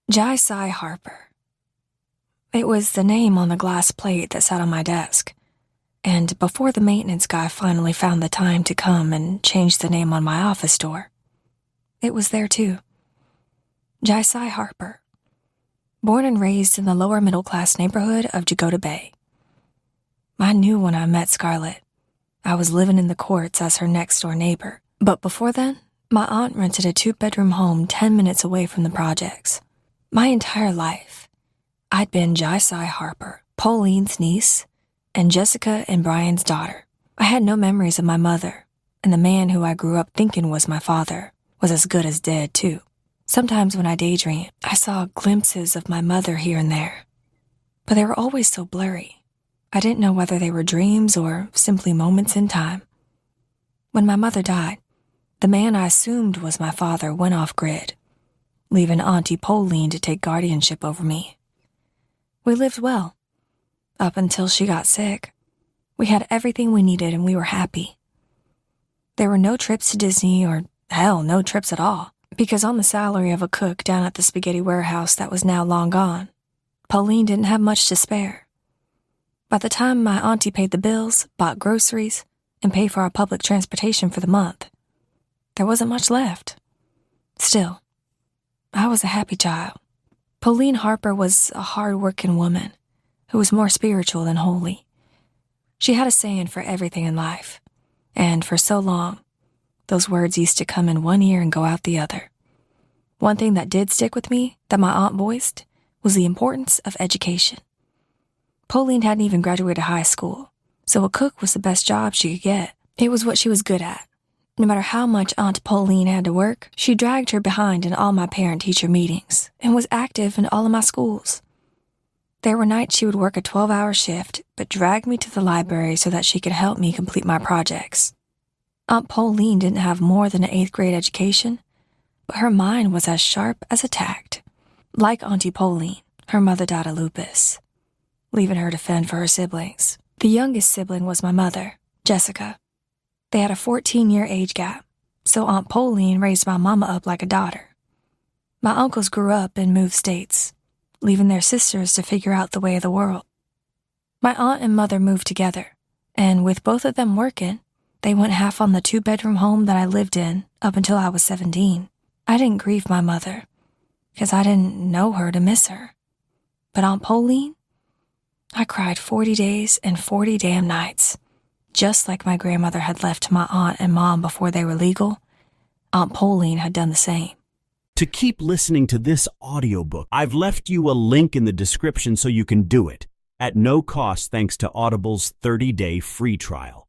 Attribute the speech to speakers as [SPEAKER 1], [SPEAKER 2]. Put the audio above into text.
[SPEAKER 1] Jai Harper. It was the name on the glass plate that sat on my desk, and before the maintenance guy finally found the time to come and change the name on my office door, it was there too. Jai Harper. Born and raised in the lower middle-class neighborhood of Jagoda Bay. I knew when I met Scarlett. I was living in the courts as her next-door neighbor, but before then, my aunt rented a 2-bedroom home 10 minutes away from the projects. My entire life, I'd been Jai Harper, Pauline's niece, and Jessica and Brian's daughter. I had no memories of my mother, and the man who I grew up thinking was my father was as good as dead, too. Sometimes when I daydreamed, I saw glimpses of my mother here and there, but they were always so blurry. I didn't know whether they were dreams or simply moments in time. When my mother died, the man I assumed was my father went off-grid, leaving Auntie Pauline to take guardianship over me. We lived well, up until she got sick. We had everything we needed and we were happy. There were no trips to Disney or, hell, no trips at all, because on the salary of a cook down at the spaghetti warehouse that was now long gone, Pauline didn't have much to spare. By the time my auntie paid the bills, bought groceries, and paid for our public transportation for the month, there wasn't much left. Still, I was a happy child. Pauline Harper was a hard-working woman who was more spiritual than holy. She had a saying for everything in life, and for so long, those words used to come in one ear and go out the other. One thing that did stick with me that my aunt voiced was the importance of education. Pauline hadn't even graduated high school, so a cook was the best job she could get. It was what she was good at. No matter how much Aunt Pauline had to work, she dragged her behind in all my parent-teacher meetings and was active in all of my schools. There were nights she would work a 12-hour shift, but drag me to the library so that she could help me complete my projects. Aunt Pauline didn't have more than an 8th grade education, but her mind was as sharp as a tack. Like Auntie Pauline, her mother died of lupus, leaving her to fend for her siblings. The youngest sibling was my mother, Jessica. They had a 14-year age gap, so Aunt Pauline raised my mama up like a daughter. My uncles grew up and moved states, leaving their sisters to figure out the way of the world. My aunt and mother moved together, and with both of them working, they went half on the 2-bedroom home that I lived in up until I was 17. I didn't grieve my mother, because I didn't know her to miss her. But Aunt Pauline? I cried 40 days and 40 damn nights. Just like my grandmother had left to my aunt and mom before they were legal, Aunt Pauline had done the same.
[SPEAKER 2] To keep listening to this audiobook, I've left you a link in the description so you can do it, at no cost thanks to Audible's 30-day free trial.